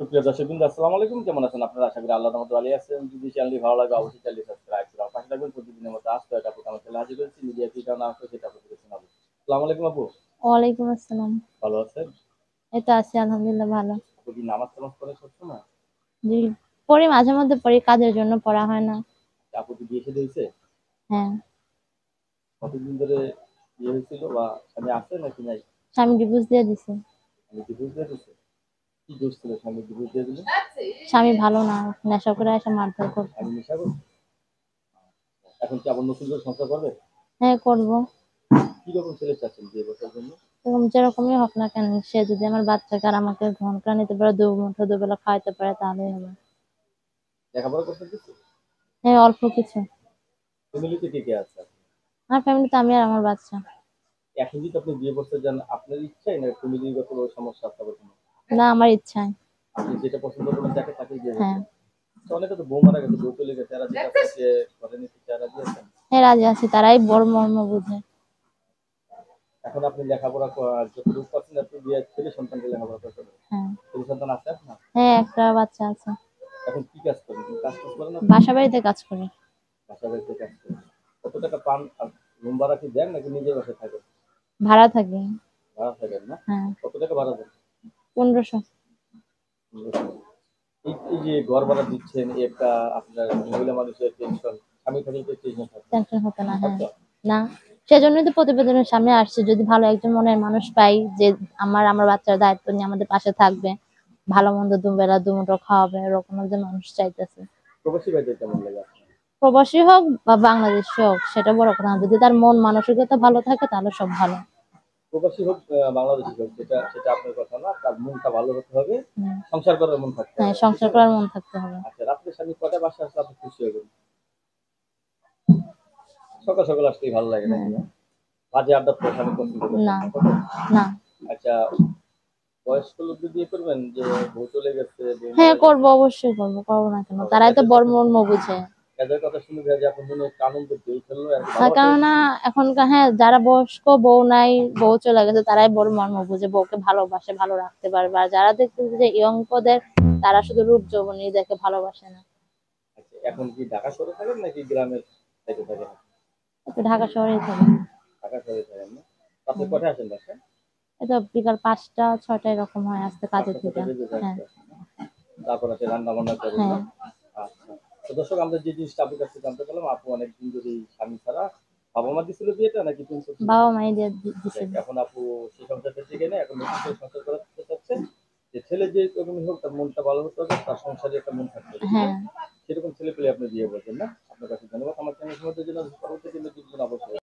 সুপ্রিয় দর্শকবৃন্দ, আসসালামু আলাইকুম। কেমন আছেন আপনারা? আশা করি আল্লাহর রহমতে ভালো আছেন। যদি চ্যানেলটি ভালো লাগে অবশ্যই চ্যানেলটি সাবস্ক্রাইব করে পাশে থাকবেন। প্রতিদিনের মতো আজ কয়েকটা আপু আমার চ্যানেলে হাজির হয়েছি। মিডিয়া কি কারণে আসছে সেটা আপনাদের শোনাবো। আসসালামু আলাইকুম আপু, ওয়ালাইকুম আসসালাম। ভালো আছেন? এই তো আছি আলহামদুলিল্লাহ ভালো। আপু কি নামাজ-টামাজ পড়েন সবসময়? জি, পড়ি মাঝে মধ্যে পড়ি, কাজের জন্য পড়া হয় না। আপু কি বিয়ে শাদী হইছে? হ্যাঁ, কতদিন ধরে বিয়ে হয়েছিল বা স্বামী আছে নাকি নাই? স্বামী ডিভোর্স দিয়ে দিছে। স্বামী ডিভোর্স দিয়ে দিছে? কি দোষ ছিল স্বামী ডিভোর্স দিয়ে দিল? স্বামী ভালো না, নেশা করে এসে মারধর করতো। স্বামী নেশা করছে? এখন কি আবার নতুন করে সংসার করবে? হ্যাঁ, করবো। কি রকম ছেলে চাচ্ছেন বিয়ে করার জন্য? এরকম যেরকমই হোক না কেন, সে যদি আমার বাচ্চাকে আর আমাকে গ্রহণ করে নিতে পারে, দুমুঠো দুবেলা খাওয়াইতে পারে, তাহলেই হবে। লেখাপড়া করতে দিচ্ছে? হ্যাঁ, অল্প কিছু। ফ্যামিলিতে কে কে আছে? আমার ফ্যামিলিতে আমি আর আমার বাচ্চা। এখন যদি আপনি বিয়ে করতে যান আপনার ইচ্ছাই না ফ্যামিলিগত সমস্যা আপনার কোনো? না, আমার ইচ্ছায়। আপনি যেটা পছন্দ করেন যাকে তাকেই বিয়ে হ্যাঁ। করবেন? তো অনেকে তো বউ মারা গেছে, বউ চলে গেছে, এরা যদি আপনাকে ঘরে নিতে চায় রাজি আছেন? হ্যাঁ, রাজি আছি, তারাই বড় মর্ম বুঝে। এখন আপনি লেখাপড়া যতটুকু পাচ্ছেন আপনি বিয়ে ছেলে সন্তানকে লেখাপড়া করতে হবে। হ্যাঁ। ছেলে সন্তান আছে আপনার? হ্যাঁ, একটা বাচ্চা আছে। এখন কি কাজ করেন? কি কাজ টাজ করেন আপনি? বাসা বাড়িতে কাজ করি। বাসা বাড়িতে কাজ করেন? কত টাকা পান? আর রুম ভাড়া কি দেন নাকি নিজের বাসায় থাকেন? ভাড়া থাকি। ভাড়া থাকেন না? হ্যাঁ। কত টাকা ভাড়া দেন? 1500। এই যে ঘর ভাড়া দিচ্ছেন, একটা আপনার মহিলা মানুষের টেনশন, স্বামী থাকলে তো টেনশন থাকে। টেনশন হতো না, হ্যাঁ। আচ্ছা, না, সেজন্যই তো প্রতিবেদনের সামনে আসছে, যদি ভালো একজন মনের মানুষ পাই যে আমার আমার বাচ্চার দায়িত্ব নিয়ে আমাদের পাশে থাকবে, ভালো মন্দ দুবেলা দুমুঠো খাওয়াবে, এরকম একজন মানুষ চাইতেছে। প্রবাসী ভাইদের কেমন লাগে আপনার? প্রবাসী হোক বা বাংলাদেশি হোক, সেটা বড় কথা না, যদি তার মন মানসিকতা ভালো থাকে তাহলে সব ভালো। প্রবাসী হোক বাংলাদেশী হোক, সেটা সেটা আপনার কথা না, তার মনটা ভালো হতে হবে, হুম। সংসার করার মন থাকতে হ্যাঁ, হবে, ঠিক সংসার আছে? করার মন থাকতে হবে। আচ্ছা, রাত্রে স্বামী কয়টায় বাসায় আসলে আপনি খুশি হবেন? সকাল সকাল আসলেই ভালো লাগে নাকি? হ্যাঁ। হ্যাঁ? বাজে আড্ডা তো স্বামী পছন্দ করেন না। না, কত? না। আচ্ছা, বয়স্ক লোকদের বিয়ে করবেন যে বউ চলে গেছে, বউ হ্যাঁ, মারা করবো, গেছে? অবশ্যই করবো, করবো না কেন, করবেন। তারাই তো এদের বড় কথা, মর্ম বুঝে। এদের কথা শুনে যে আপনার মনে একটা আনন্দ ঢেউ খেললো আর কি, তার ভালোবাসা কেননা এসেছে? এখনকার, হ্যাঁ, যারা বয়স্ক বউ নাই, বউ চলে গেছে, তারাই বড় মর্ম বুঝে, বউকে ভালোবাসে, ভালো রাখতে পারবে। আর যারা দেখতেছে যে ইয়ং পদের, তারা শুধু রূপ যৌবনই দেখে, ভালোবাসে না। আচ্ছা, এখন কি ঢাকা শহরে থাকেন নাকি গ্রামের সাইডে থাকেন? একটু ঢাকা শহরেই থাকে। ঢাকা শহরে থাকেন না? আপনি হ্যাঁ। কটায় আসেন বাসায়? এটা বিকাল 5টা 6টা এরকম হয় আসতে, কাজের ৫টা থেকে। ৬টা বেজে যায় হ্যাঁ। আসতে আসতে না? তারপর হচ্ছে রান্না বান্না করেন না? হ্যাঁ। আচ্ছা। তো দর্শক, আমরা যে জিনিসটা আপনার কাছে জানতে পারলাম, আপু অনেকদিন ধরে স্বামী ছাড়া, বাবা মা দিছিল বিয়েটা নাকি তুমি করছিলেন? বাবা মাই দিয়ে যাক, দিছিল। এখন আপু সেই সংসারটা থেকে নেই, এখন নতুন করে সংসার করতে চাচ্ছেন। যে ছেলে যে রকমই হোক তার মনটা ভালো হতে হবে, তার সংসারে একটা মন থাকতে হবে, ঠিক হ্যাঁ। আছে? সেরকম ছেলে পেলে আপনি বিয়ে করবেন না? আপনার কাছে ধন্যবাদ। আমার চ্যানেল সম্বন্ধে জন্য পরবর্তী দিনে অবশ্যই